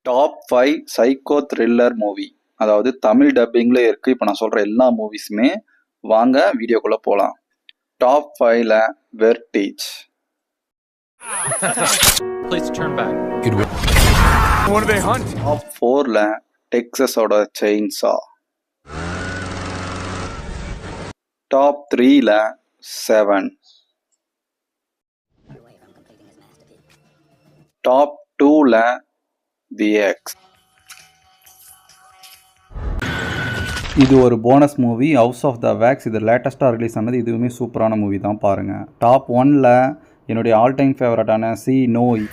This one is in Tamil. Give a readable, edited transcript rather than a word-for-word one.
Top 5 psycho thriller movie. அதாவது தமிழ் டப்பிங்ல இருக்கு. இப்போ நான் சொல்ற எல்லா மூவிஸுமே. வாங்க வீடியோக்குள்ள போலாம். டாப் 5ல vertige. Please turn back. What do they hunt? Top 4ல டெக்ஸஸோட செயின்சா. டாப் 3ல 7. டாப் 2ல தி எக்ஸ். இது ஒரு bonus movie, house of the wax. இது லேட்டஸ்ட்டாக ரிலீஸ் ஆனது. இதுவுமே சூப்பரான மூவி தான், பாருங்கள். டாப் 1ல என்னுடைய ஆல் டைம் ஃபேவரட்டான சி நோய்.